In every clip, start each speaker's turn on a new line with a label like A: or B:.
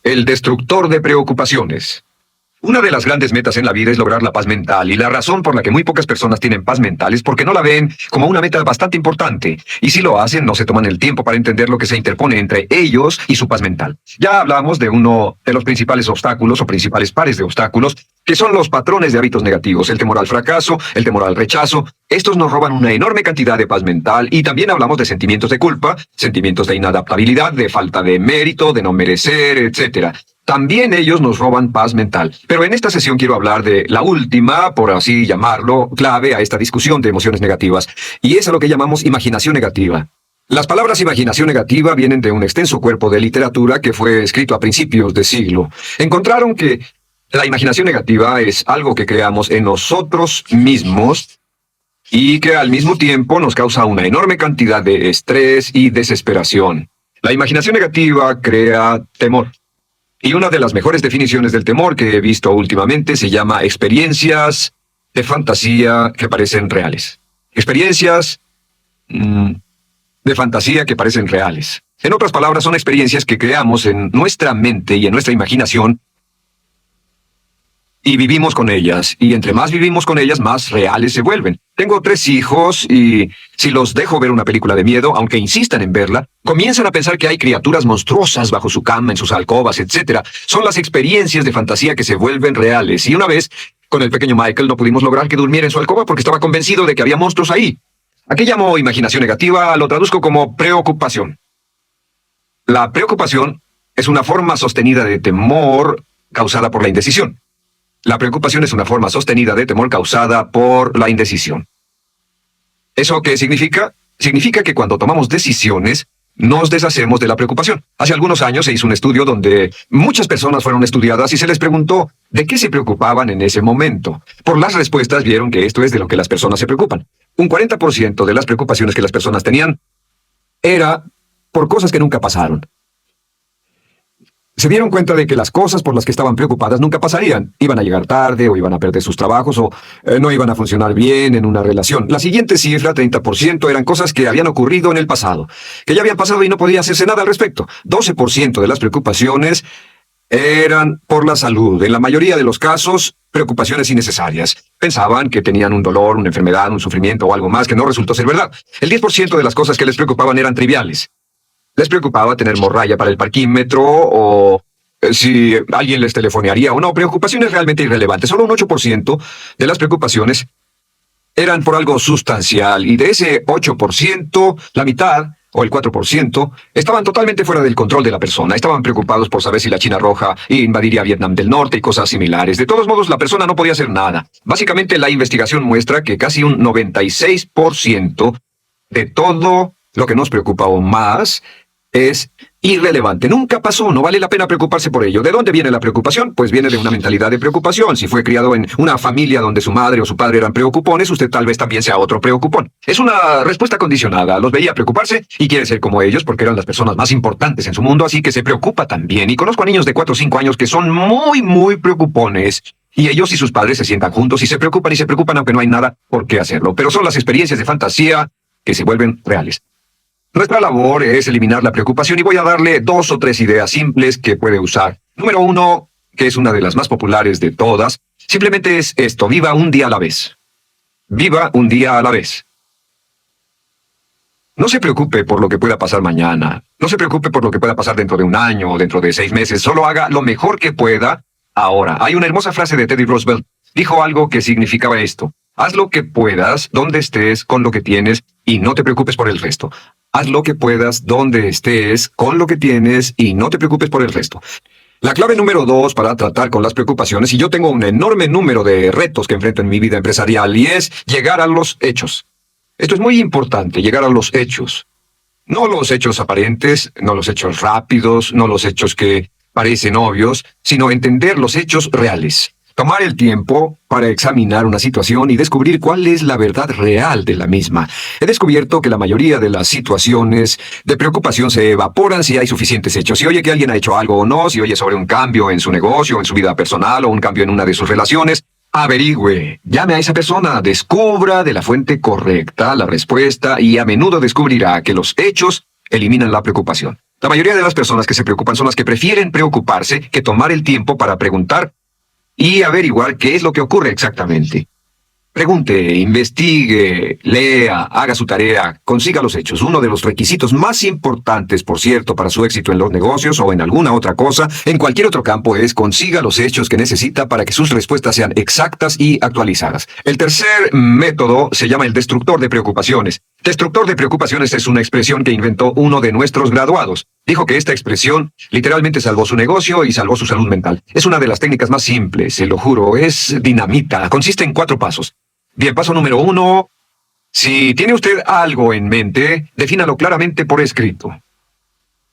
A: El destructor de preocupaciones. Una de las grandes metas en la vida es lograr la paz mental, y la razón por la que muy pocas personas tienen paz mental es porque no la ven como una meta bastante importante, y si lo hacen no se toman el tiempo para entender lo que se interpone entre ellos y su paz mental. Ya hablamos de uno de los principales obstáculos o principales pares de obstáculos, que son los patrones de hábitos negativos, el temor al fracaso, el temor al rechazo. Estos nos roban una enorme cantidad de paz mental, y también hablamos de sentimientos de culpa, sentimientos de inadaptabilidad, de falta de mérito, de no merecer, etc. También ellos nos roban paz mental. Pero en esta sesión quiero hablar de la última, por así llamarlo, clave a esta discusión de emociones negativas, y es a lo que llamamos imaginación negativa. Las palabras imaginación negativa vienen de un extenso cuerpo de literatura que fue escrito a principios de siglo. Encontraron que la imaginación negativa es algo que creamos en nosotros mismos y que al mismo tiempo nos causa una enorme cantidad de estrés y desesperación. La imaginación negativa crea temor. Y una de las mejores definiciones del temor que he visto últimamente se llama experiencias de fantasía que parecen reales. Experiencias de fantasía que parecen reales. En otras palabras, son experiencias que creamos en nuestra mente y en nuestra imaginación y vivimos con ellas. Y entre más vivimos con ellas, más reales se vuelven. Tengo 3 hijos y si los dejo ver una película de miedo, aunque insistan en verla, comienzan a pensar que hay criaturas monstruosas bajo su cama, en sus alcobas, etc. Son las experiencias de fantasía que se vuelven reales. Y una vez, con el pequeño Michael, no pudimos lograr que durmiera en su alcoba porque estaba convencido de que había monstruos ahí. ¿A qué llamo imaginación negativa? Lo traduzco como preocupación. La preocupación es una forma sostenida de temor causada por la indecisión. La preocupación es una forma sostenida de temor causada por la indecisión. ¿Eso qué significa? Significa que cuando tomamos decisiones, nos deshacemos de la preocupación. Hace algunos años se hizo un estudio donde muchas personas fueron estudiadas y se les preguntó de qué se preocupaban en ese momento. Por las respuestas vieron que esto es de lo que las personas se preocupan. Un 40% de las preocupaciones que las personas tenían era por cosas que nunca pasaron. Se dieron cuenta de que las cosas por las que estaban preocupadas nunca pasarían. Iban a llegar tarde, o iban a perder sus trabajos, o no iban a funcionar bien en una relación. La siguiente cifra, 30%, eran cosas que habían ocurrido en el pasado, que ya habían pasado y no podía hacerse nada al respecto. 12% de las preocupaciones eran por la salud. En la mayoría de los casos, preocupaciones innecesarias. Pensaban que tenían un dolor, una enfermedad, un sufrimiento o algo más que no resultó ser verdad. El 10% de las cosas que les preocupaban eran triviales. Les preocupaba tener morralla para el parquímetro o si alguien les telefonearía o no. Preocupaciones realmente irrelevantes. Solo un 8% de las preocupaciones eran por algo sustancial. Y de ese 8%, la mitad, o el 4%, estaban totalmente fuera del control de la persona. Estaban preocupados por saber si la China Roja invadiría Vietnam del Norte y cosas similares. De todos modos, la persona no podía hacer nada. Básicamente, la investigación muestra que casi un 96% de todo lo que nos preocupa o más es irrelevante. Nunca pasó, no vale la pena preocuparse por ello. ¿De dónde viene la preocupación? Pues viene de una mentalidad de preocupación. Si fue criado en una familia donde su madre o su padre eran preocupones, usted tal vez también sea otro preocupón. Es una respuesta condicionada. Los veía preocuparse y quiere ser como ellos porque eran las personas más importantes en su mundo, así que se preocupa también. Y conozco a niños de 4 o 5 años que son muy preocupones. Y ellos y sus padres se sientan juntos y se preocupan aunque no hay nada por qué hacerlo. Pero son las experiencias de fantasía que se vuelven reales. Nuestra labor es eliminar la preocupación y voy a darle 2 o 3 ideas simples que puede usar. Número 1, que es una de las más populares de todas, simplemente es esto: viva un día a la vez. Viva un día a la vez. No se preocupe por lo que pueda pasar mañana. No se preocupe por lo que pueda pasar dentro de un año o dentro de 6 meses. Solo haga lo mejor que pueda ahora. Hay una hermosa frase de Teddy Roosevelt. Dijo algo que significaba esto: haz lo que puedas, donde estés, con lo que tienes, y no te preocupes por el resto. Haz lo que puedas, donde estés, con lo que tienes, y no te preocupes por el resto. La clave número 2 para tratar con las preocupaciones, y yo tengo un enorme número de retos que enfrento en mi vida empresarial, y es llegar a los hechos. Esto es muy importante, llegar a los hechos. No los hechos aparentes, no los hechos rápidos, no los hechos que parecen obvios, sino entender los hechos reales. Tomar el tiempo para examinar una situación y descubrir cuál es la verdad real de la misma. He descubierto que la mayoría de las situaciones de preocupación se evaporan si hay suficientes hechos. Si oye que alguien ha hecho algo o no, si oye sobre un cambio en su negocio, en su vida personal o un cambio en una de sus relaciones, averigüe, llame a esa persona, descubra de la fuente correcta la respuesta y a menudo descubrirá que los hechos eliminan la preocupación. La mayoría de las personas que se preocupan son las que prefieren preocuparse que tomar el tiempo para preguntar y averiguar qué es lo que ocurre exactamente. Pregunte, investigue, lea, haga su tarea, consiga los hechos. Uno de los requisitos más importantes, por cierto, para su éxito en los negocios o en alguna otra cosa, en cualquier otro campo, es consiga los hechos que necesita para que sus respuestas sean exactas y actualizadas. El tercer método se llama el destructor de preocupaciones. Destructor de preocupaciones es una expresión que inventó uno de nuestros graduados. Dijo que esta expresión literalmente salvó su negocio y salvó su salud mental. Es una de las técnicas más simples, se lo juro, es dinamita. Consiste en 4 pasos. Bien, paso número 1. Si tiene usted algo en mente, defínalo claramente por escrito.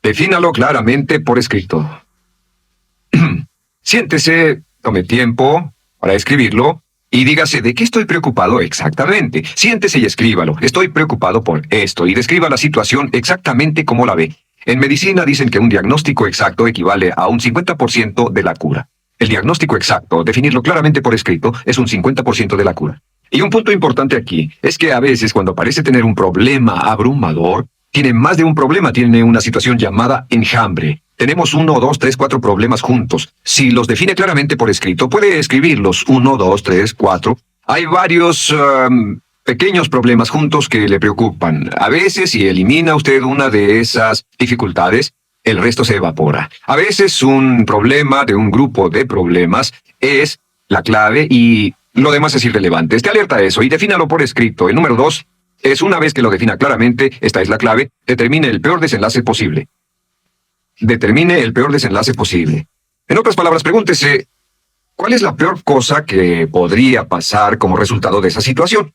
A: Defínalo claramente por escrito. Siéntese, tome tiempo para escribirlo y dígase de qué estoy preocupado exactamente. Siéntese y escríbalo. Estoy preocupado por esto y describa la situación exactamente como la ve. En medicina dicen que un diagnóstico exacto equivale a un 50% de la cura. El diagnóstico exacto, definirlo claramente por escrito, es un 50% de la cura. Y un punto importante aquí es que a veces cuando parece tener un problema abrumador, tiene más de un problema, tiene una situación llamada enjambre. Tenemos 1, 2, 3, 4 problemas juntos. Si los define claramente por escrito, puede escribirlos 1, 2, 3, 4. Hay varios pequeños problemas juntos que le preocupan. A veces, si elimina usted una de esas dificultades, el resto se evapora. A veces un problema de un grupo de problemas es la clave y lo demás es irrelevante. Esté alerta a eso y defínalo por escrito. El número 2 es, una vez que lo defina claramente, esta es la clave, determine el peor desenlace posible. Determine el peor desenlace posible. En otras palabras, pregúntese, ¿cuál es la peor cosa que podría pasar como resultado de esa situación?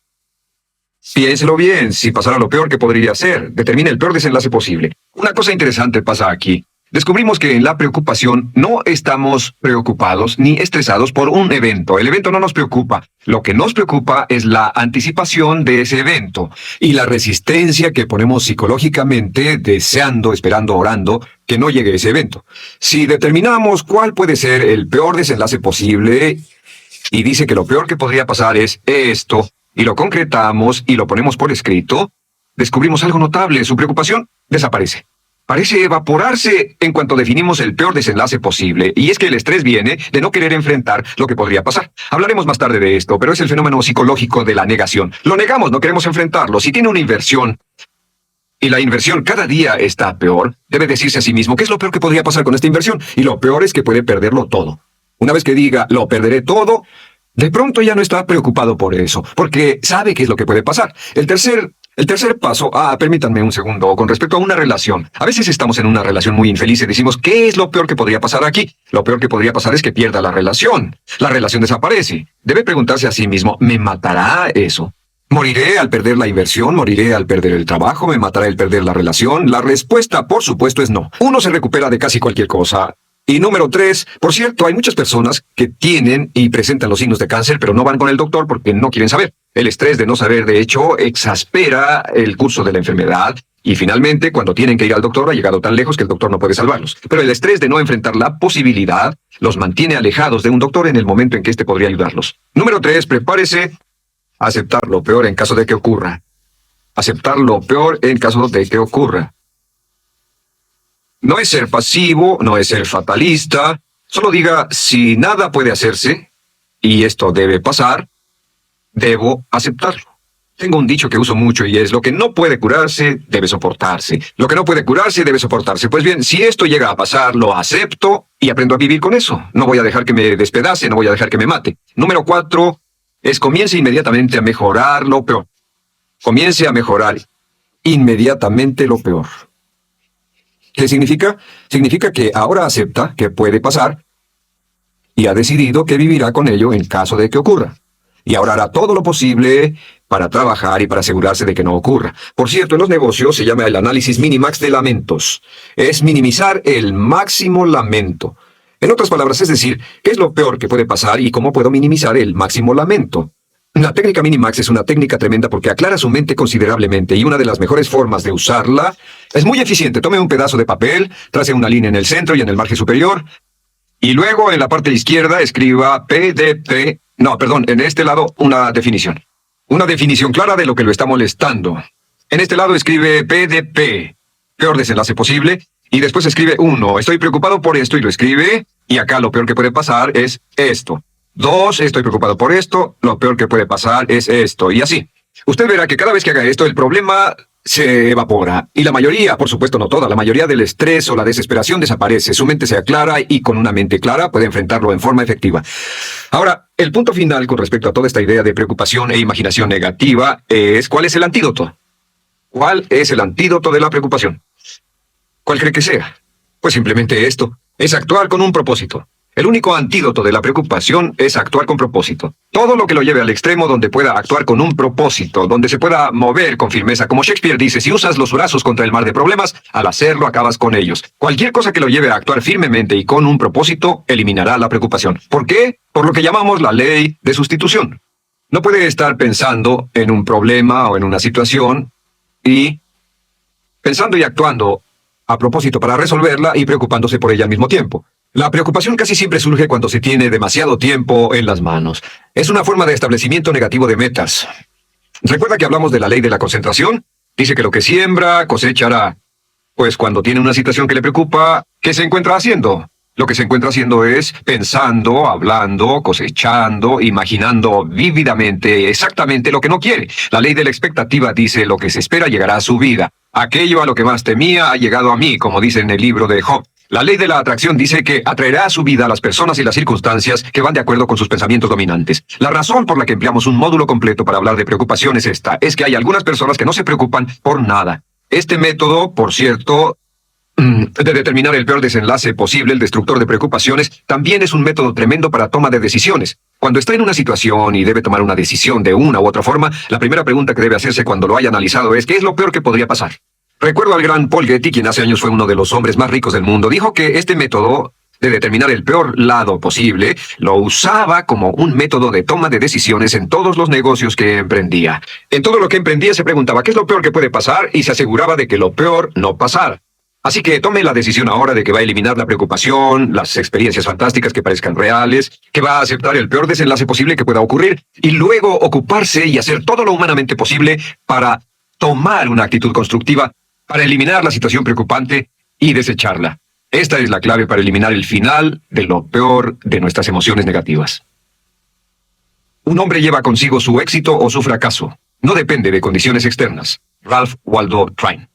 A: Piénselo bien, si pasara lo peor que podría ser, determine el peor desenlace posible. Una cosa interesante pasa aquí. Descubrimos que en la preocupación no estamos preocupados ni estresados por un evento. El evento no nos preocupa. Lo que nos preocupa es la anticipación de ese evento y la resistencia que ponemos psicológicamente, deseando, esperando, orando, que no llegue ese evento. Si determinamos cuál puede ser el peor desenlace posible y dice que lo peor que podría pasar es esto, y lo concretamos y lo ponemos por escrito, descubrimos algo notable. Su preocupación desaparece. Parece evaporarse en cuanto definimos el peor desenlace posible, y es que el estrés viene de no querer enfrentar lo que podría pasar. Hablaremos más tarde de esto, pero es el fenómeno psicológico de la negación. Lo negamos, no queremos enfrentarlo. Si tiene una inversión, y la inversión cada día está peor, debe decirse a sí mismo, ¿qué es lo peor que podría pasar con esta inversión? Y lo peor es que puede perderlo todo. Una vez que diga, lo perderé todo, de pronto ya no está preocupado por eso, porque sabe qué es lo que puede pasar. El tercer paso, permítanme un segundo, con respecto a una relación. A veces estamos en una relación muy infeliz y decimos, ¿qué es lo peor que podría pasar aquí? Lo peor que podría pasar es que pierda la relación. La relación desaparece. Debe preguntarse a sí mismo, ¿me matará eso? ¿Moriré al perder la inversión? ¿Moriré al perder el trabajo? ¿Me matará el perder la relación? La respuesta, por supuesto, es no. Uno se recupera de casi cualquier cosa. Y número 3, por cierto, hay muchas personas que tienen y presentan los signos de cáncer, pero no van con el doctor porque no quieren saber. El estrés de no saber, de hecho, exaspera el curso de la enfermedad y finalmente, cuando tienen que ir al doctor, ha llegado tan lejos que el doctor no puede salvarlos. Pero el estrés de no enfrentar la posibilidad los mantiene alejados de un doctor en el momento en que éste podría ayudarlos. Número 3, prepárese a aceptar lo peor en caso de que ocurra. Aceptar lo peor en caso de que ocurra. No es ser pasivo, no es ser fatalista. Solo diga, si nada puede hacerse, y esto debe pasar, debo aceptarlo. Tengo un dicho que uso mucho y es, lo que no puede curarse, debe soportarse. Lo que no puede curarse, debe soportarse. Pues bien, si esto llega a pasar, lo acepto y aprendo a vivir con eso. No voy a dejar que me despedace, no voy a dejar que me mate. Número 4 es, comience inmediatamente a mejorar lo peor. Comience a mejorar inmediatamente lo peor. ¿Qué significa? Significa que ahora acepta que puede pasar y ha decidido que vivirá con ello en caso de que ocurra. Y ahora hará todo lo posible para trabajar y para asegurarse de que no ocurra. Por cierto, en los negocios se llama el análisis minimax de lamentos. Es minimizar el máximo lamento. En otras palabras, es decir, ¿qué es lo peor que puede pasar y cómo puedo minimizar el máximo lamento? La técnica Minimax es una técnica tremenda porque aclara su mente considerablemente y una de las mejores formas de usarla es muy eficiente. Tome un pedazo de papel, trace una línea en el centro y en el margen superior y luego en la parte izquierda escriba PDP. No, perdón, en este lado una definición. Una definición clara de lo que lo está molestando. En este lado escribe PDP, peor desenlace posible, Y después escribe 1, estoy preocupado por esto, y lo escribe, y acá lo peor que puede pasar es esto. 2, estoy preocupado por esto, lo peor que puede pasar es esto, y así. Usted verá que cada vez que haga esto, el problema se evapora. Y la mayoría, por supuesto no toda, la mayoría del estrés o la desesperación desaparece. Su mente se aclara y con una mente clara puede enfrentarlo en forma efectiva. Ahora, el punto final con respecto a toda esta idea de preocupación e imaginación negativa es ¿cuál es el antídoto? ¿Cuál es el antídoto de la preocupación? ¿Cuál cree que sea? Pues simplemente esto, es actuar con un propósito. El único antídoto de la preocupación es actuar con propósito. Todo lo que lo lleve al extremo donde pueda actuar con un propósito, donde se pueda mover con firmeza. Como Shakespeare dice, si usas los brazos contra el mar de problemas, al hacerlo acabas con ellos. Cualquier cosa que lo lleve a actuar firmemente y con un propósito, eliminará la preocupación. ¿Por qué? Por lo que llamamos la ley de sustitución. No puede estar pensando en un problema o en una situación y pensando y actuando a propósito para resolverla y preocupándose por ella al mismo tiempo. La preocupación casi siempre surge cuando se tiene demasiado tiempo en las manos. Es una forma de establecimiento negativo de metas. ¿Recuerda que hablamos de la ley de la concentración? Dice que lo que siembra, cosechará. Pues cuando tiene una situación que le preocupa, ¿qué se encuentra haciendo? Lo que se encuentra haciendo es pensando, hablando, cosechando, imaginando vívidamente exactamente lo que no quiere. La ley de la expectativa dice lo que se espera llegará a su vida. Aquello a lo que más temía ha llegado a mí, como dice en el libro de Job. La ley de la atracción dice que atraerá a su vida a las personas y las circunstancias que van de acuerdo con sus pensamientos dominantes. La razón por la que empleamos un módulo completo para hablar de preocupación es esta, es que hay algunas personas que no se preocupan por nada. Este método, por cierto, de determinar el peor desenlace posible, el destructor de preocupaciones, también es un método tremendo para toma de decisiones. Cuando está en una situación y debe tomar una decisión de una u otra forma, la primera pregunta que debe hacerse cuando lo haya analizado es ¿qué es lo peor que podría pasar? Recuerdo al gran Paul Getty, quien hace años fue uno de los hombres más ricos del mundo, dijo que este método de determinar el peor lado posible lo usaba como un método de toma de decisiones en todos los negocios que emprendía. En todo lo que emprendía se preguntaba ¿qué es lo peor que puede pasar? Y se aseguraba de que lo peor no pasara. Así que tome la decisión ahora de que va a eliminar la preocupación, las experiencias fantásticas que parezcan reales, que va a aceptar el peor desenlace posible que pueda ocurrir y luego ocuparse y hacer todo lo humanamente posible para tomar una actitud constructiva, para eliminar la situación preocupante y desecharla. Esta es la clave para eliminar el final de lo peor de nuestras emociones negativas. Un hombre lleva consigo su éxito o su fracaso. No depende de condiciones externas. Ralph Waldo Trine.